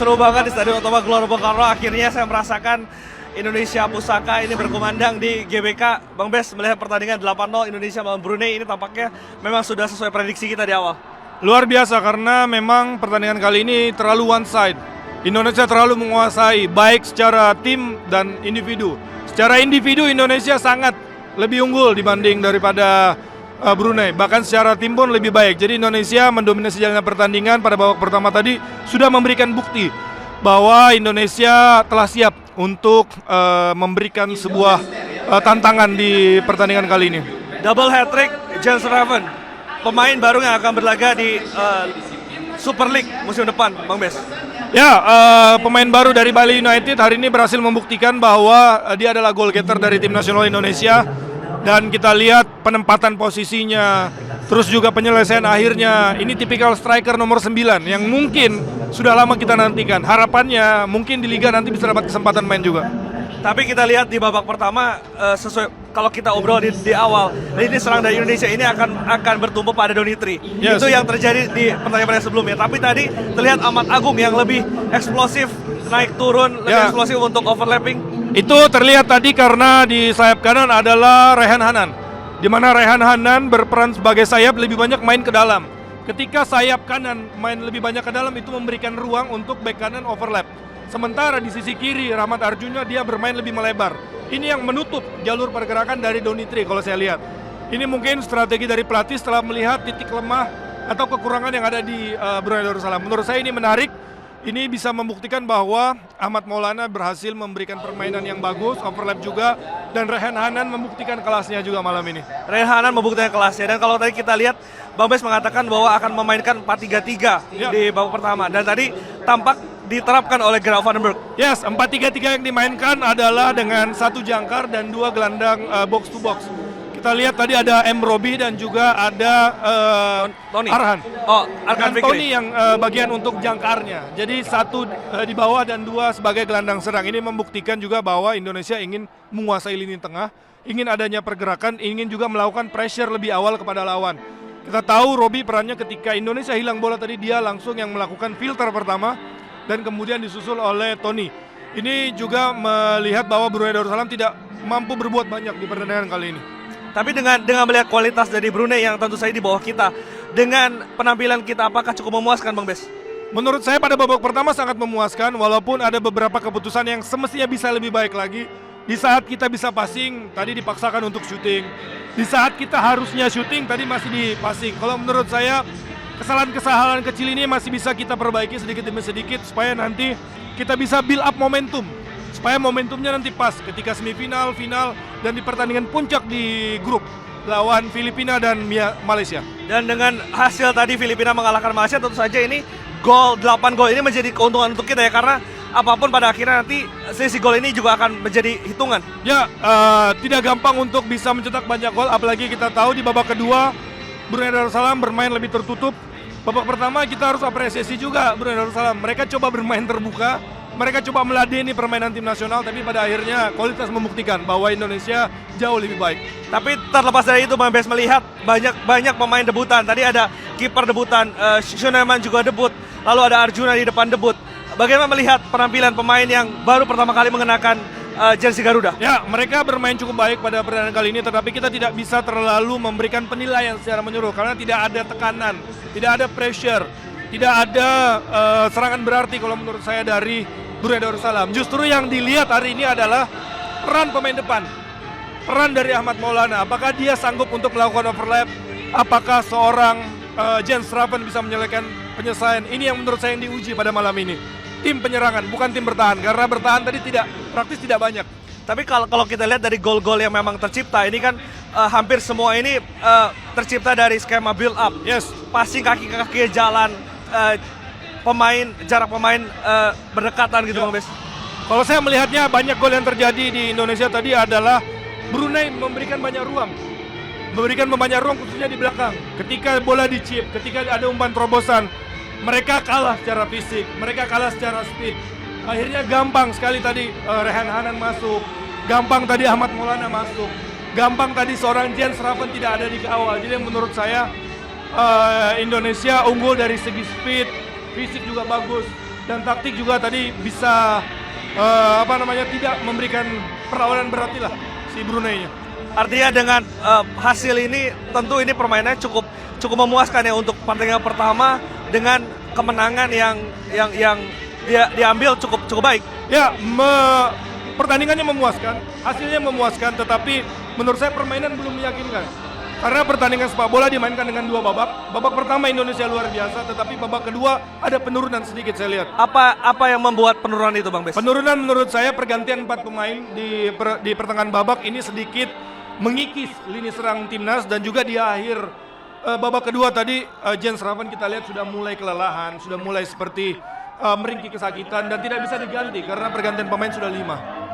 seru banget di Stadion Utama Gelora Bung Karno. Akhirnya saya merasakan Indonesia Pusaka ini berkumandang di GBK. Bang Bes, melihat pertandingan 8-0 Indonesia melawan Brunei ini tampaknya memang sudah sesuai prediksi kita di awal. Luar biasa karena memang pertandingan kali ini terlalu one side. Indonesia terlalu menguasai baik secara tim dan individu. Secara individu Indonesia sangat lebih unggul dibanding daripada Brunei. Bahkan secara tim pun lebih baik. Jadi Indonesia mendominasi jalannya pertandingan pada babak pertama tadi sudah memberikan bukti bahwa Indonesia telah siap untuk memberikan sebuah tantangan di pertandingan kali ini. Double hat-trick Jens Raven, pemain baru yang akan berlaga di Super League musim depan, Bang Bes. Ya, pemain baru dari Bali United hari ini berhasil membuktikan bahwa dia adalah goal getter dari tim nasional Indonesia. Dan kita lihat penempatan posisinya, terus juga penyelesaian akhirnya. Ini tipikal striker nomor 9 yang mungkin sudah lama kita nantikan. Harapannya mungkin di Liga nanti bisa dapat kesempatan main juga. Tapi kita lihat di babak pertama, sesuai kalau kita obrol di awal, ini serang dari Indonesia ini akan bertumbuh pada Donitri. Yes. Itu yang terjadi di pertandingan sebelumnya. Tapi tadi terlihat Ahmad Agung yang lebih eksplosif, naik turun, lebih eksplosif untuk overlapping. Itu terlihat tadi karena di sayap kanan adalah Rehan Hanan, di mana Rehan Hanan berperan sebagai sayap lebih banyak main ke dalam. Ketika sayap kanan main lebih banyak ke dalam, itu memberikan ruang untuk bek kanan overlap. Sementara di sisi kiri Rahmat Arjuna dia bermain lebih melebar. Ini yang menutup jalur pergerakan dari Donitri kalau saya lihat. Ini mungkin strategi dari pelatih setelah melihat titik lemah atau kekurangan yang ada di Brunei Darussalam. Menurut saya ini menarik. Ini bisa membuktikan bahwa Ahmad Maulana berhasil memberikan permainan yang bagus, overlap juga, dan Rehan Hanan membuktikan kelasnya juga malam ini. Rehan Hanan membuktikan kelasnya, dan kalau tadi kita lihat Bang Bes mengatakan bahwa akan memainkan 4-3-3 di babak pertama, dan tadi tampak diterapkan oleh Gerard Vandenberg. Yes, 4-3-3 yang dimainkan adalah dengan satu jangkar dan dua gelandang box to box. Kita lihat tadi ada M. Robi dan juga ada Tony Arhan. Oh, Arhan Fikri. Tony yang bagian untuk jangkarnya. Jadi satu di bawah dan dua sebagai gelandang serang. Ini membuktikan juga bahwa Indonesia ingin menguasai lini tengah, ingin adanya pergerakan, ingin juga melakukan pressure lebih awal kepada lawan. Kita tahu Robi perannya ketika Indonesia hilang bola tadi, dia langsung yang melakukan filter pertama dan kemudian disusul oleh Tony. Ini juga melihat bahwa Brunei Darussalam tidak mampu berbuat banyak di pertandingan kali ini. Tapi dengan melihat kualitas dari Brunei yang tentu saja di bawah kita, dengan penampilan kita apakah cukup memuaskan, Bang Bes? Menurut saya pada babak pertama sangat memuaskan, walaupun ada beberapa keputusan yang semestinya bisa lebih baik lagi. Di saat kita bisa passing, tadi dipaksakan untuk shooting. Di saat kita harusnya shooting, tadi masih di passing. Kalau menurut saya, kesalahan-kesalahan kecil ini masih bisa kita perbaiki sedikit demi sedikit, supaya nanti kita bisa build up momentum. Supaya momentumnya nanti pas ketika semifinal, final, dan di pertandingan puncak di grup lawan Filipina dan Malaysia. Dan dengan hasil tadi Filipina mengalahkan Malaysia, tentu saja ini 8 gol ini menjadi keuntungan untuk kita ya, karena apapun pada akhirnya nanti selisih gol ini juga akan menjadi hitungan. Ya, tidak gampang untuk bisa mencetak banyak gol, apalagi kita tahu di babak kedua Brunei Darussalam bermain lebih tertutup. Babak pertama kita harus apresiasi juga Brunei Darussalam. Mereka coba bermain terbuka, mereka coba meladeni permainan tim nasional, tapi pada akhirnya kualitas membuktikan bahwa Indonesia jauh lebih baik. Tapi terlepas dari itu, Bang Bes melihat banyak pemain debutan. Tadi ada kiper debutan, Shuneman juga debut, lalu ada Arjuna di depan debut. Bagaimana melihat penampilan pemain yang baru pertama kali mengenakan jersey Garuda? Ya, mereka bermain cukup baik pada pertandingan kali ini, tetapi kita tidak bisa terlalu memberikan penilaian secara menyeluruh karena tidak ada tekanan, tidak ada pressure, tidak ada serangan berarti kalau menurut saya dari Brunei Darussalam. Justru yang dilihat hari ini adalah peran pemain depan, peran dari Ahmad Maulana. Apakah dia sanggup untuk melakukan overlap? Apakah seorang Jens Raven bisa menyelesaikan penyelesaian? Ini yang menurut saya yang diuji pada malam ini. Tim penyerangan, bukan tim bertahan, karena bertahan tadi praktis tidak banyak. Tapi kalau kita lihat dari gol-gol yang memang tercipta, ini kan hampir semua ini tercipta dari skema build up. Yes. Passing kaki ke kaki jalan, jarak pemain berdekatan gitu, Bang Bes. Kalau saya melihatnya banyak gol yang terjadi di Indonesia tadi adalah Brunei memberikan banyak ruang. Memberikan banyak ruang khususnya di belakang. Ketika bola dicip, ketika ada umpan terobosan, mereka kalah secara fisik, mereka kalah secara speed. Akhirnya gampang sekali tadi Rehan Hanan masuk, gampang tadi Ahmad Maulana masuk, gampang tadi seorang Jens Raven tidak ada di kawal. Jadi menurut saya Indonesia unggul dari segi speed, fisik juga bagus, dan taktik juga tadi bisa tidak memberikan perlawanan berarti lah si Brunei-nya. Artinya dengan hasil ini tentu ini permainannya cukup memuaskan ya untuk pertandingan pertama dengan kemenangan yang dia diambil cukup baik. Ya, pertandingannya memuaskan, hasilnya memuaskan, tetapi menurut saya permainan belum meyakinkan. Karena pertandingan sepak bola dimainkan dengan 2 babak. Babak pertama Indonesia luar biasa, tetapi babak kedua ada penurunan sedikit saya lihat. Apa yang membuat penurunan itu, Bang Bes? Penurunan menurut saya pergantian 4 pemain di pertengahan babak ini sedikit mengikis lini serang timnas, dan juga di akhir babak kedua tadi Jens Raven kita lihat sudah mulai kelelahan, sudah mulai seperti meringkih kesakitan dan tidak bisa diganti karena pergantian pemain sudah 5.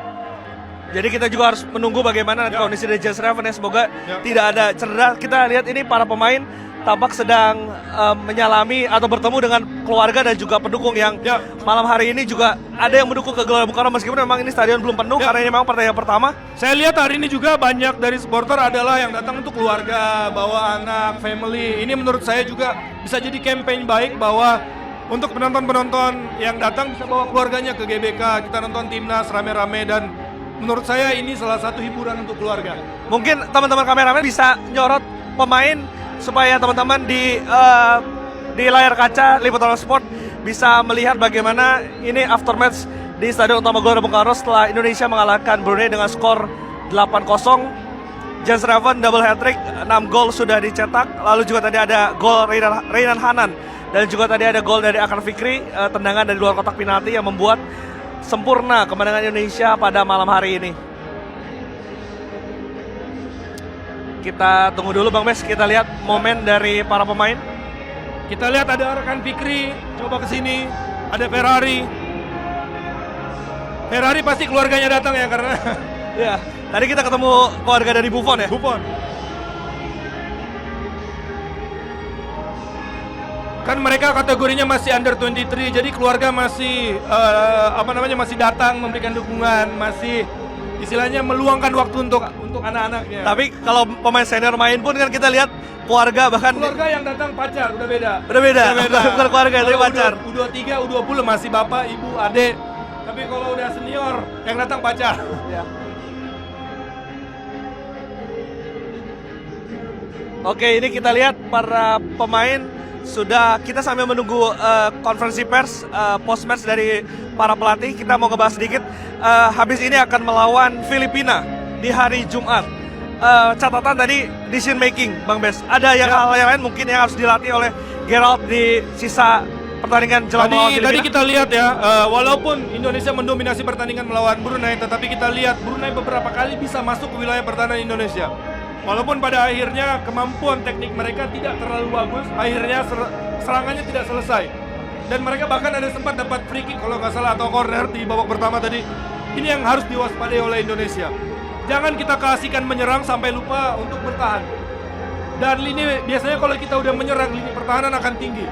Jadi kita juga harus menunggu bagaimana kondisi dari Jens Raven ya, semoga tidak ada cedera. Kita lihat ini para pemain tampak sedang menyalami atau bertemu dengan keluarga dan juga pendukung yang malam hari ini juga ada yang mendukung ke Gelora Bung Karno meskipun memang ini stadion belum penuh karena ini memang pertandingan pertama. Saya lihat hari ini juga banyak dari supporter adalah yang datang untuk keluarga, bawa anak, family. Ini menurut saya juga bisa jadi campaign baik bahwa untuk penonton-penonton yang datang bisa bawa keluarganya ke GBK, kita nonton timnas rame-rame, dan menurut saya ini salah satu hiburan untuk keluarga. Mungkin teman-teman kameramen bisa nyorot pemain supaya teman-teman di layar kaca Liputan Sport bisa melihat bagaimana ini aftermatch di Stadion Utama Gelora Bung Karno setelah Indonesia mengalahkan Brunei dengan skor 8-0. Jens Raven double hat-trick, 6 gol sudah dicetak. Lalu juga tadi ada gol Reynan Hanan dan juga tadi ada gol dari Akar Fikri, tendangan dari luar kotak penalti yang membuat sempurna kemenangan Indonesia pada malam hari ini. Kita tunggu dulu Bang Bes, kita lihat momen dari para pemain. Kita lihat ada rekan Fikri coba ke sini, ada Ferrari. Ferrari pasti keluarganya datang ya karena ya, tadi kita ketemu keluarga dari Buffon ya. Buffon. Kan mereka kategorinya masih under 23, jadi keluarga masih masih datang memberikan dukungan, masih istilahnya meluangkan waktu untuk anak-anaknya. Tapi kalau pemain senior main pun kan kita lihat keluarga, bahkan keluarga yang datang pacar udah beda. Udah beda. Bukan keluarga tapi pacar. U23, U20 masih bapak, ibu, adik. Tapi kalau udah senior yang datang pacar. Ya. Oke, ini kita lihat para pemain sudah, kita sambil menunggu konferensi pers post-match dari para pelatih. Kita mau ngebahas sedikit. Habis ini akan melawan Filipina di hari Jumat. Catatan tadi decision making, Bang Bes. Ada hal yang lain mungkin yang harus dilatih oleh Gerald di sisa pertandingan jelang melawan Filipina. Tadi kita lihat ya, walaupun Indonesia mendominasi pertandingan melawan Brunei, tetapi kita lihat Brunei beberapa kali bisa masuk ke wilayah pertahanan Indonesia. Walaupun pada akhirnya kemampuan teknik mereka tidak terlalu bagus, akhirnya serangannya tidak selesai. Dan mereka bahkan ada sempat dapat free kick kalau nggak salah atau corner di babak pertama tadi. Ini yang harus diwaspadai oleh Indonesia. Jangan kita keasikan menyerang sampai lupa untuk bertahan. Dan biasanya kalau kita udah menyerang, lini pertahanan akan tinggi.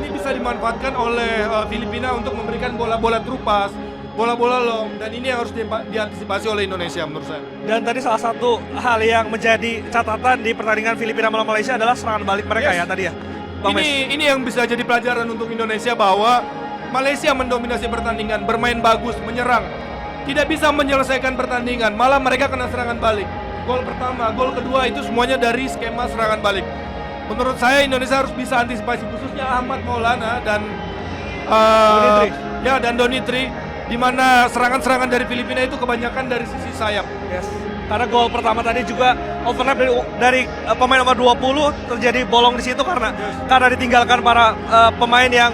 Ini bisa dimanfaatkan oleh Filipina untuk memberikan bola-bola terupas, bola-bola long, dan ini yang harus diantisipasi oleh Indonesia menurut saya. Dan tadi salah satu hal yang menjadi catatan di pertandingan Filipina melawan Malaysia adalah serangan balik mereka ya tadi ya, Bang Mes. Ini yang bisa jadi pelajaran untuk Indonesia bahwa Malaysia mendominasi pertandingan, bermain bagus, menyerang, tidak bisa menyelesaikan pertandingan, malah mereka kena serangan balik. Gol pertama, gol kedua itu semuanya dari skema serangan balik. Menurut saya Indonesia harus bisa antisipasi, khususnya Ahmad Maulana dan Donitri, di mana serangan-serangan dari Filipina itu kebanyakan dari sisi sayap. Yes. Karena gol pertama tadi juga overlap dari pemain nomor 20 terjadi bolong di situ karena ditinggalkan para pemain yang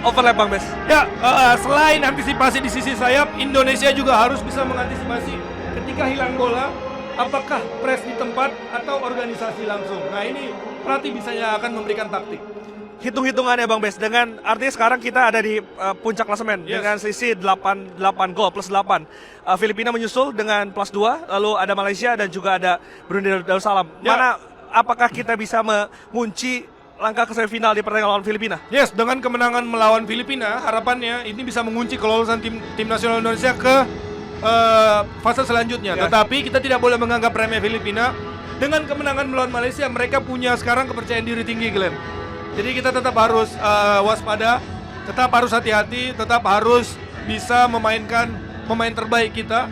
overlap, Bang Bes. Ya, selain antisipasi di sisi sayap, Indonesia juga harus bisa mengantisipasi ketika hilang bola, apakah press di tempat atau organisasi langsung. Nah, ini pelatih bisanya akan memberikan taktik. Hitung-hitungannya Bang Bes, dengan artinya sekarang kita ada di puncak klasemen dengan selisih 8 gol plus 8. Filipina menyusul dengan plus 2, lalu ada Malaysia dan juga ada Brunei Darussalam. Apakah kita bisa mengunci langkah ke semifinal di pertandingan lawan Filipina? Yes, dengan kemenangan melawan Filipina, harapannya ini bisa mengunci kelolosan tim nasional Indonesia ke fase selanjutnya. Tetapi kita tidak boleh menganggap remeh Filipina. Dengan kemenangan melawan Malaysia, mereka punya sekarang kepercayaan diri tinggi, Glenn. Jadi kita tetap harus waspada tetap harus hati-hati, tetap harus bisa memainkan pemain terbaik kita.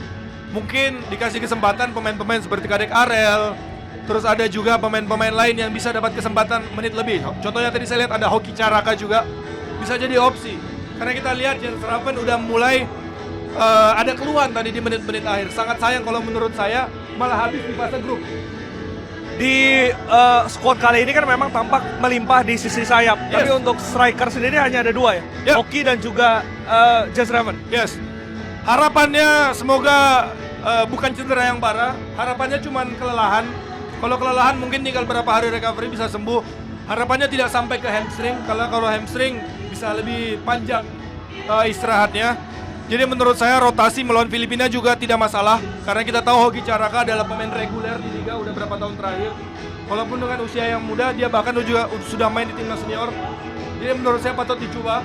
Mungkin dikasih kesempatan pemain-pemain seperti Kadek Arel, terus ada juga pemain-pemain lain yang bisa dapat kesempatan menit lebih. Contohnya tadi saya lihat ada Hoki Caraka juga, bisa jadi opsi. Karena kita lihat Jens Raven udah mulai ada keluhan tadi di menit-menit akhir. Sangat sayang kalau menurut saya malah habis di fase grup. Di squad kali ini kan memang tampak melimpah di sisi sayap. Yes. Tapi untuk striker sendiri hanya ada 2 ya. Yep. Hoki dan juga Jens Raven. Yes. Harapannya semoga bukan cedera yang parah. Harapannya cuma kelelahan. Kalau kelelahan mungkin tinggal berapa hari recovery bisa sembuh. Harapannya tidak sampai ke hamstring. Kalau hamstring bisa lebih panjang istirahatnya. Jadi menurut saya rotasi melawan Filipina juga tidak masalah. Karena kita tahu Hoki Caraka adalah pemain reguler di Liga udah berapa tahun terakhir. Walaupun dengan usia yang muda, dia bahkan juga sudah main di timnas senior. Jadi menurut saya patut dicoba.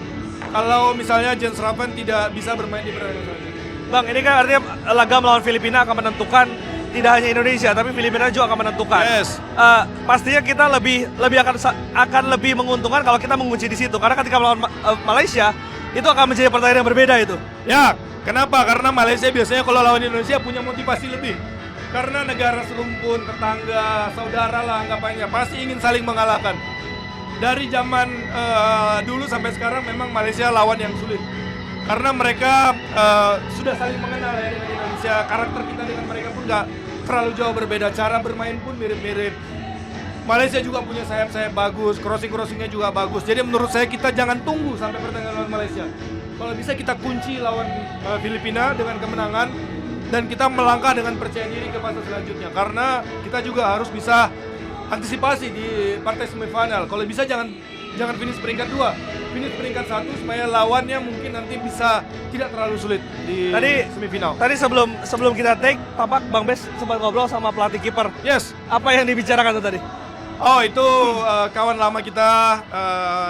Kalau misalnya Jens Raven tidak bisa bermain di pertandingan selanjutnya. Bang, ini kan artinya laga melawan Filipina akan menentukan tidak hanya Indonesia, tapi Filipina juga akan menentukan. Yes. Pastinya kita lebih akan lebih menguntungkan kalau kita mengunci di situ. Karena ketika melawan Malaysia, itu akan menjadi pertandingan yang berbeda itu. Ya, kenapa? Karena Malaysia biasanya kalau lawan Indonesia punya motivasi lebih. Karena negara serumpun, tetangga, saudara lah anggapannya, pasti ingin saling mengalahkan. Dari zaman dulu sampai sekarang memang Malaysia lawan yang sulit. Karena mereka sudah saling mengenal ya dengan Indonesia. Karakter kita dengan mereka pun nggak terlalu jauh berbeda. Cara bermain pun mirip-mirip. Malaysia juga punya sayap-sayap bagus, crossing-crossingnya juga bagus. Jadi menurut saya kita jangan tunggu sampai pertandingan lawan Malaysia. Kalau bisa kita kunci lawan Filipina dengan kemenangan dan kita melangkah dengan percaya diri ke fase selanjutnya. Karena kita juga harus bisa antisipasi di partai semifinal. Kalau bisa jangan finish peringkat 2, finish peringkat 1 supaya lawannya mungkin nanti bisa tidak terlalu sulit di semifinal. Tadi sebelum kita take, Papak Bang Bes sempat ngobrol sama pelatih kiper. Yes. Apa yang dibicarakan tuh tadi? Oh itu kawan lama kita,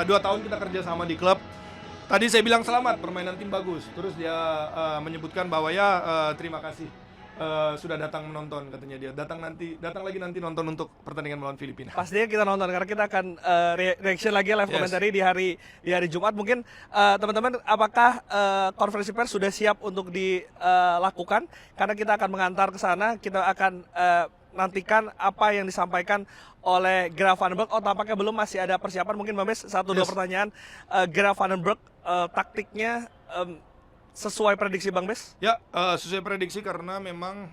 2 tahun kita kerja sama di klub. Tadi saya bilang selamat, permainan tim bagus. Terus dia menyebutkan bahwa ya terima kasih sudah datang menonton katanya dia. Datang lagi nanti nonton untuk pertandingan melawan Filipina. Pastinya kita nonton karena kita akan reaction lagi live komentari di hari Jumat. Mungkin teman-teman apakah konferensi pers sudah siap untuk dilakukan? Karena kita akan mengantar ke sana, kita akan nantikan apa yang disampaikan oleh Graf Van den Berg. Oh, tampaknya belum, masih ada persiapan. Mungkin Mbak Bes 1-2 pertanyaan. Graf Van den Berg, taktiknya sesuai prediksi Bang Bes? Ya, sesuai prediksi karena memang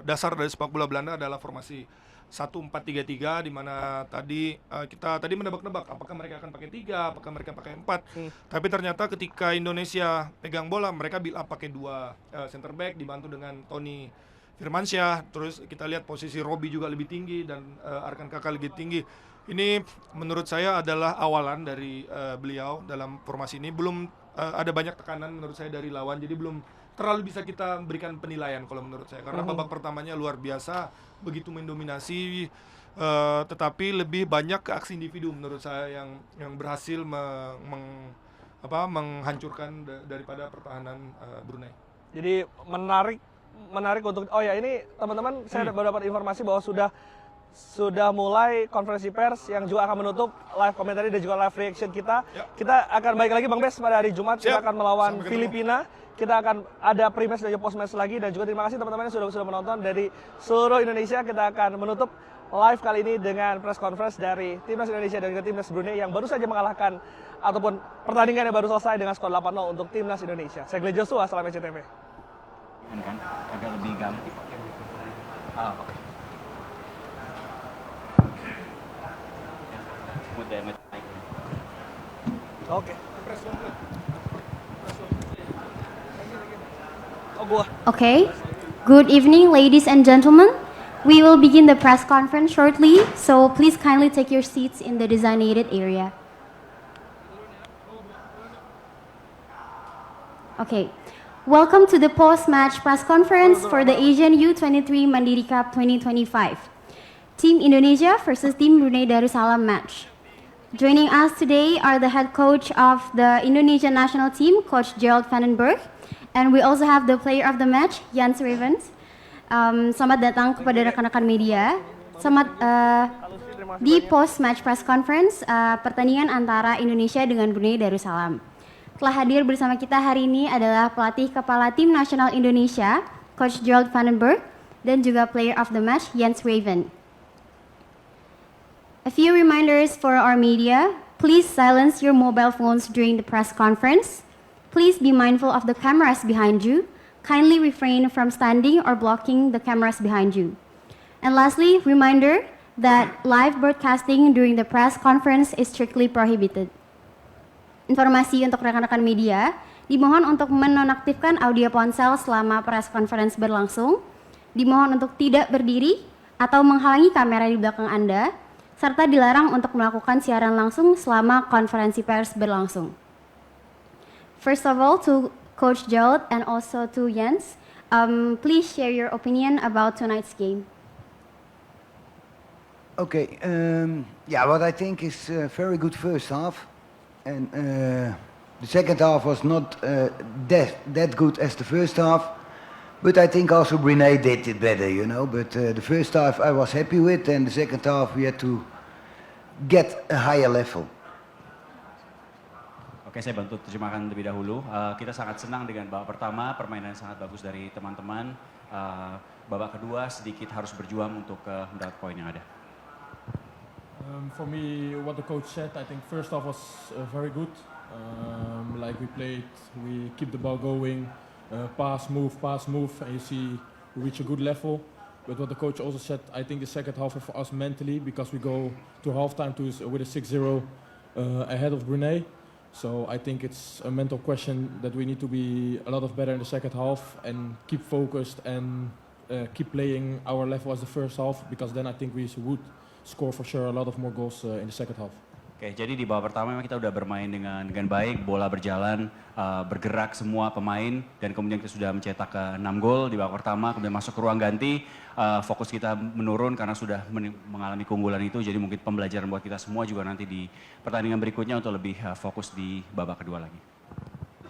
dasar dari sepak bola Belanda adalah formasi 1-4-3-3 di mana tadi kita menebak-nebak apakah mereka akan pakai 3, apakah mereka pakai 4. Tapi ternyata ketika Indonesia pegang bola, mereka build up pakai 2 center back dibantu dengan Tony Firmansyah. Terus kita lihat posisi Robbie juga lebih tinggi dan Arkan Kakak lebih tinggi. Ini menurut saya adalah awalan dari beliau dalam formasi ini. Belum ada banyak tekanan menurut saya dari lawan, jadi belum terlalu bisa kita berikan penilaian kalau menurut saya. Karena babak pertamanya luar biasa, begitu mendominasi, tetapi lebih banyak ke aksi individu menurut saya yang berhasil menghancurkan daripada pertahanan Brunei. Jadi menarik untuk ini teman-teman, saya baru dapat informasi bahwa sudah mulai konferensi pers yang juga akan menutup live komentari dan juga live reaction kita. Kita akan balik lagi Bang Bes pada hari Jumat. Kita akan melawan Filipina. Kita akan ada pre-match dan juga post-match lagi. Dan juga terima kasih teman-teman yang sudah menonton dari seluruh Indonesia. Kita akan menutup live kali ini dengan press conference dari Timnas Indonesia dan juga Timnas Brunei yang baru saja mengalahkan ataupun pertandingan yang baru selesai dengan skor 8-0 untuk Timnas Indonesia. Saya Glenn Joshua, salam SCTV. Kan agak lebih gampang. Oke. Okay. Good evening, ladies and gentlemen. We will begin the press conference shortly, so please kindly take your seats in the designated area. Okay. Welcome to the post-match press conference for the Asian U23 Mandiri Cup 2025. Team Indonesia versus Team Brunei Darussalam match. Joining us today are the head coach of the Indonesian national team, Coach Gerald Van den Berg, and we also have the player of the match, Jens Raven. Selamat datang kepada rekan-rekan media. Selamat di post-match press conference pertandingan antara Indonesia dengan Brunei Darussalam. Telah hadir bersama kita hari ini adalah pelatih kepala tim nasional Indonesia, Coach Gerald Vandenberg, dan juga player of the match, Jens Raven. A few reminders for our media. Please silence your mobile phones during the press conference. Please be mindful of the cameras behind you. Kindly refrain from standing or blocking the cameras behind you. And lastly, reminder that live broadcasting during the press conference is strictly prohibited. Informasi untuk rekan-rekan media, dimohon untuk menonaktifkan audio ponsel selama press conference berlangsung, dimohon untuk tidak berdiri atau menghalangi kamera di belakang Anda, serta dilarang untuk melakukan siaran langsung selama konferensi pers berlangsung. First of all, to Coach Gerald and also to Jens, please share your opinion about tonight's game. Okay, yeah, what I think is a very good first half, and the second half was not that good as the first half, but I think also Brunei did it better, you know. But the first half I was happy with, and the second half we had to get a higher level. Oke, saya bantu terjemahkan lebih dahulu. Kita sangat senang dengan babak pertama, permainan sangat bagus dari teman-teman. Babak kedua sedikit harus berjuang untuk mendapat poin yang ada. For me, what the coach said, I think first half was very good. Like we keep the ball going, pass, move, and you see we reach a good level. But what the coach also said, I think the second half for us mentally, because we go to halftime with a 6-0 ahead of Brunei. So I think it's a mental question that we need to be a lot of better in the second half and keep focused and keep playing our level as the first half, because then I think we would score for sure a lot of more goals in the second half. Oke, jadi di babak pertama memang kita udah bermain dengan baik, bola berjalan, bergerak semua pemain, dan kemudian kita sudah mencetak 6 gol di babak pertama, kemudian masuk ke ruang ganti, fokus kita menurun karena sudah mengalami keunggulan itu, jadi mungkin pembelajaran buat kita semua juga nanti di pertandingan berikutnya untuk lebih fokus di babak kedua lagi.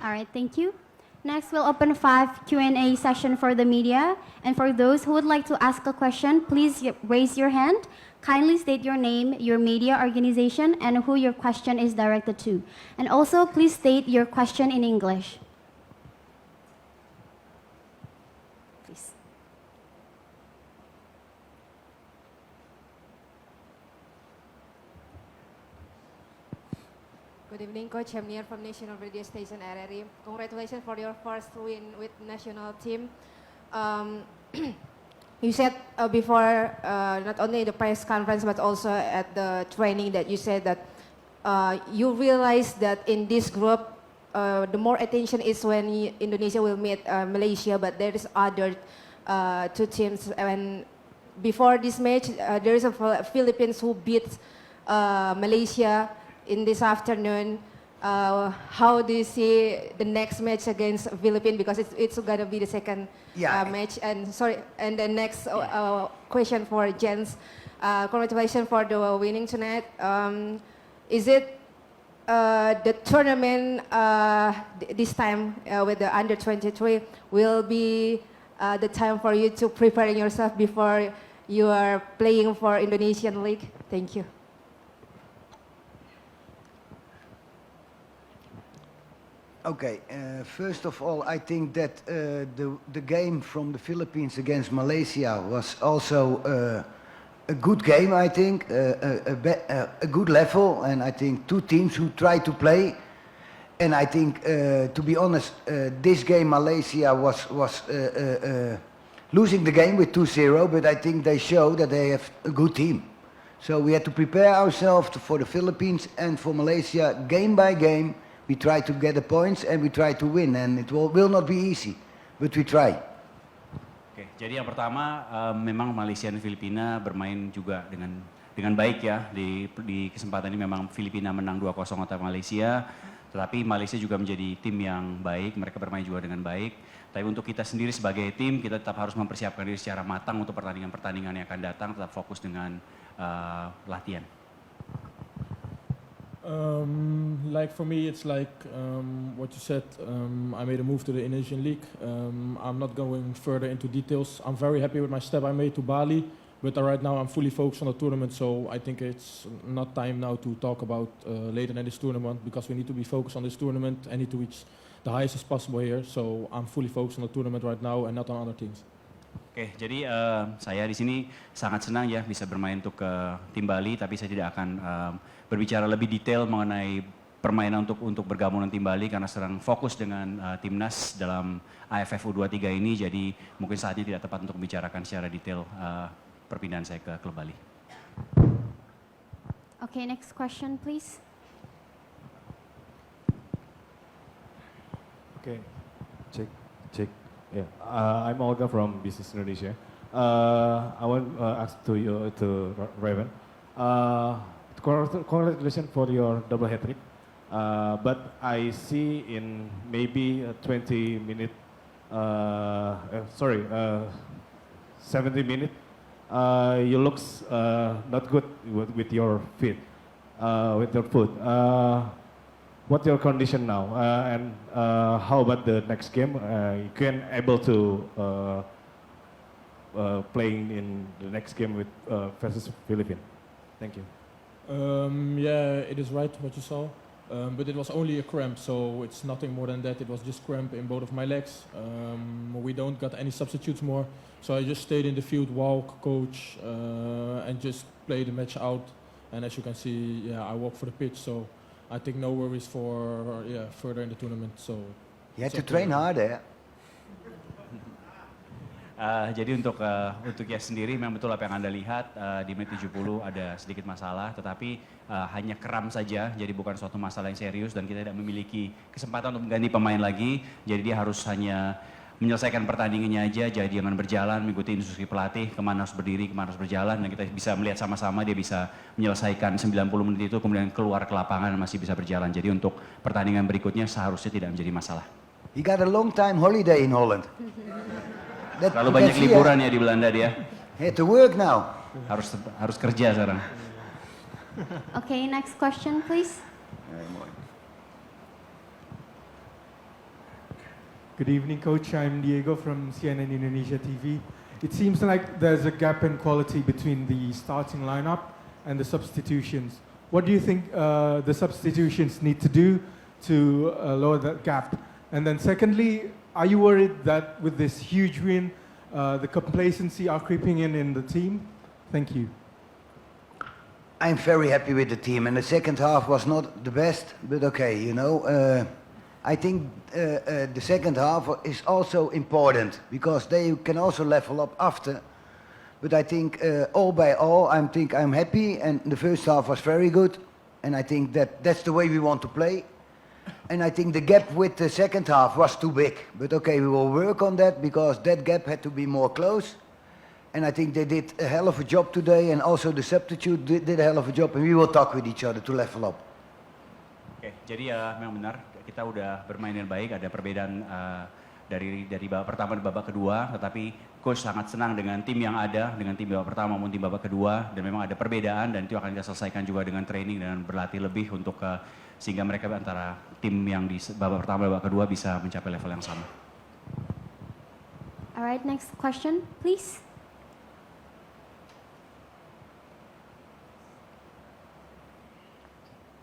Alright, thank you. Next, we'll open 5 Q&A session for the media. And for those who would like to ask a question, please raise your hand. Kindly state your name, your media organization, and who your question is directed to. And also, please state your question in English. Please. Good evening, Coach. I'm Nier from National Radio Station RRI. Congratulations for your first win with national team. You said before, not only the press conference, but also at the training, that you said that you realize that in this group, the more attention is when Indonesia will meet Malaysia, but there is other two teams. And before this match, there is a Philippines who beat Malaysia in this afternoon. How do you see the next match against Philippines? Because it's gonna be the second match. And the next question for Jens. Congratulations for the winning tonight. Is it the tournament this time with the under 23 will be the time for you to prepare yourself before you are playing for Indonesian League? Thank you. Okay, first of all, I think that the game from the Philippines against Malaysia was also a good game, I think, a good level, and I think two teams who tried to play. And I think, to be honest, this game Malaysia was losing the game with 2-0, but I think they show that they have a good team. So we had to prepare ourselves for the Philippines and for Malaysia game by game. We try to get the points and we try to win, and it will not be easy, but we try. Oke, jadi yang pertama memang Malaysia dan Filipina bermain juga dengan baik ya. Di kesempatan ini memang Filipina menang 2-0 atas Malaysia, tetapi Malaysia juga menjadi tim yang baik, mereka bermain juga dengan baik. Tapi untuk kita sendiri sebagai tim, kita tetap harus mempersiapkan diri secara matang untuk pertandingan-pertandingan yang akan datang, tetap fokus dengan latihan. Like for me, it's like what you said. I made a move to the Indonesian League. I'm not going further into details. I'm very happy with my step I made to Bali. But right now I'm fully focused on the tournament, so I think it's not time now to talk about later in this tournament because we need to be focused on this tournament and need to reach the highest as possible here. So I'm fully focused on the tournament right now and not on other things. Oke, jadi saya di sini sangat senang ya bisa bermain untuk tim Bali, tapi saya tidak akan berbicara lebih detail mengenai permainan untuk bergabung dengan tim Bali karena sedang fokus dengan timnas dalam AFF U23 ini, jadi mungkin saatnya tidak tepat untuk membicarakan secara detail perpindahan saya ke klub Bali. Okay, next question, please. Okay, check. Yeah, I'm Olga from Business Indonesia. I want to ask to Raven. Congratulations for your double hat trick. But I see in maybe 20 minute, 70 minute, you looks not good with your feet, with your foot. What's your condition now? And how about the next game? You can able to playing in the next game with versus Philippines. Thank you. Yeah, it is right what you saw. But it was only a cramp, so it's nothing more than that. It was just cramp in both of my legs. We don't got any substitutes more, so I just stayed in the field, walk, coach, and just play the match out. And as you can see, yeah, I walk for the pitch, so I think no worries for further in the tournament. So You had it's to okay. train harder. Jadi untuk ya sendiri memang betul apa yang Anda lihat di menit 70 ada sedikit masalah, tetapi hanya kram saja, jadi bukan suatu masalah yang serius dan kita tidak memiliki kesempatan untuk mengganti pemain lagi, jadi dia harus hanya menyelesaikan pertandingannya aja, jadi jangan berjalan, mengikuti instruksi pelatih, kemana harus berdiri, kemana harus berjalan, dan kita bisa melihat sama-sama dia bisa menyelesaikan 90 menit itu, kemudian keluar ke lapangan dan masih bisa berjalan. Jadi untuk pertandingan berikutnya seharusnya tidak menjadi masalah. He got a long time holiday in Holland. Terlalu banyak liburan ya di Belanda dia. He had to work now. Harus kerja sekarang. Okay, next question, please. Good evening, Coach. I'm Diego from CNN Indonesia TV. It seems like there's a gap in quality between the starting lineup and the substitutions. What do you think the substitutions need to do to lower that gap? And then secondly, are you worried that with this huge win, the complacency are creeping in the team? Thank you. I'm very happy with the team, and the second half was not the best, but okay, you know. I think the second half is also important because they can also level up after. But I think all by all, I'm happy, and the first half was very good, and I think that's the way we want to play. And I think the gap with the second half was too big. But okay, we will work on that because that gap had to be more close. And I think they did a hell of a job today, and also the substitute did a hell of a job, and we will talk with each other to level up. Oke, jadi ya memang benar kita udah bermain dengan baik, ada perbedaan dari babak pertama dan babak kedua, tetapi coach sangat senang dengan tim yang ada, dengan tim babak pertama maupun tim babak kedua, dan memang ada perbedaan dan itu akan kita selesaikan juga dengan training dan berlatih lebih untuk sehingga mereka antara tim yang di babak pertama dan babak kedua bisa mencapai level yang sama. Alright, next question, please.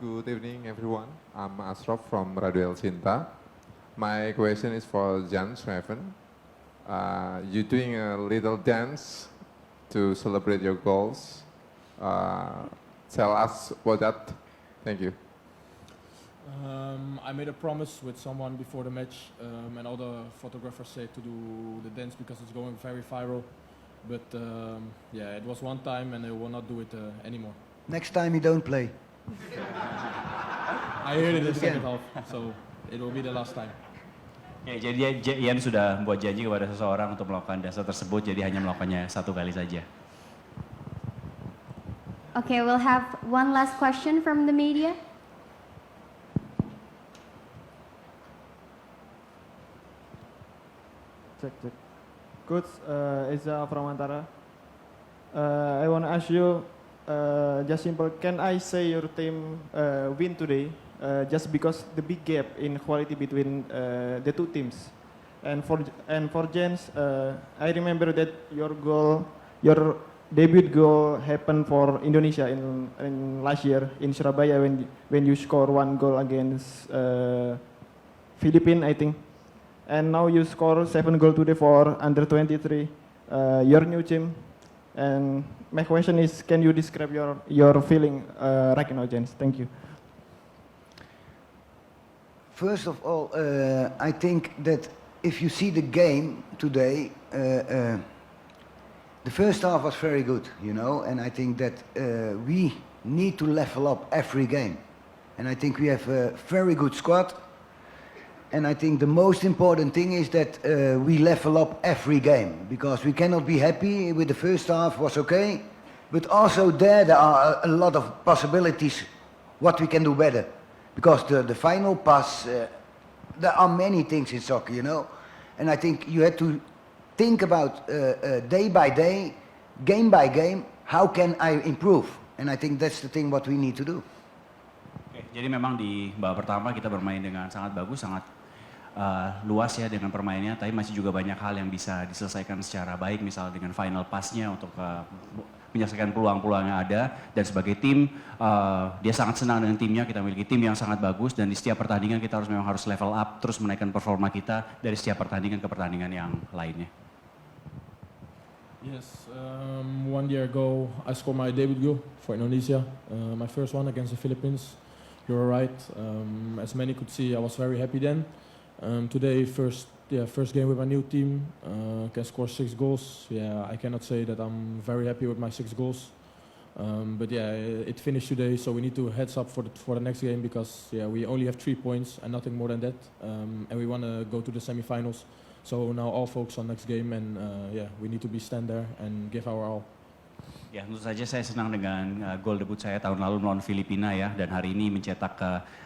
Good evening, everyone. I'm Ashraf from Radio El Cinta. My question is for Jan Schreven. You're doing a little dance to celebrate your goals. Tell us about that. Thank you. I made a promise with someone before the match, and all the photographers say to do the dance because it's going very viral. But yeah, it was one time, and I will not do it anymore. Next time you don't play. I heard it in the second half, so it will be the last time. Ya, jadi Ian sudah membuat janji kepada seseorang untuk melakukan dasar tersebut, jadi hanya melakukannya satu kali saja. Okay, we'll have one last question from the media. Check. Coach, Eza from Antara. I want to ask you, just simple, can I say your team win today just because the big gap in quality between the two teams? And for Jens, I remember that your debut goal happened for Indonesia in last year in Surabaya when you score 1 goal against Philippines, I think. And now you score 7 goal today for under 23, your new team. And my question is, can you describe your feeling right now, Jens? Thank you. First of all, I think that if you see the game today, the first half was very good, you know, and I think that we need to level up every game. And I think we have a very good squad. And I think the most important thing is that we level up every game, because we cannot be happy with the first half was okay, but also there are a lot of possibilities what we can do better. Because the final pass, there are many things in soccer, you know. And I think you have to think about day by day, game by game, how can I improve? And I think that's the thing what we need to do. Oke, jadi memang di babak pertama kita bermain dengan sangat bagus, sangat luas ya dengan permainnya, tapi masih juga banyak hal yang bisa diselesaikan secara baik, misalnya dengan final pass-nya untuk menyelesaikan peluang-peluang yang ada. Dan sebagai tim, dia sangat senang dengan timnya, kita memiliki tim yang sangat bagus, dan di setiap pertandingan kita memang harus level up, terus menaikkan performa kita dari setiap pertandingan ke pertandingan yang lainnya. Yes, 1 year ago I scored my debut goal for Indonesia, my first one against the Philippines. You're right, as many could see, I was very happy then. Today, first game with my new team, can score 6 goals. Yeah, I cannot say that I'm very happy with my 6 goals. But yeah, it finished today, so we need to heads up for the next game, because yeah, we only have 3 points and nothing more than that, and we want to go to the semi-finals. So now all focus on next game, and yeah, we need to be stand there and give our all. Ya, tentu saja saya senang dengan gol debut saya tahun lalu melawan Filipina ya, dan hari ini mencetak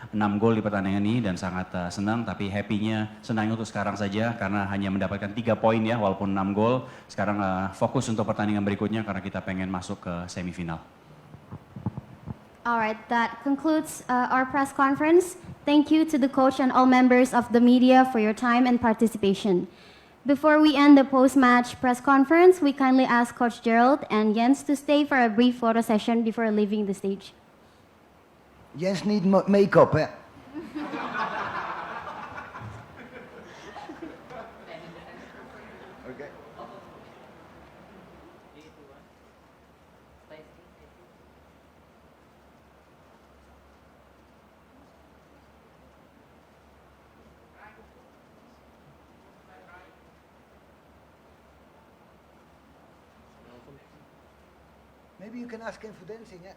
6 gol di pertandingan ini dan sangat senang, tapi senangnya untuk sekarang saja karena hanya mendapatkan 3 poin ya, walaupun 6 gol. Sekarang fokus untuk pertandingan berikutnya karena kita pengen masuk ke semifinal. Alright, that concludes our press conference. Thank you to the coach and all members of the media for your time and participation. Before we end the post-match press conference, we kindly ask Coach Gerald and Jens to stay for a brief photo session before leaving the stage. Jens need makeup, eh? Okay. Maybe you can ask him for dancing, yeah?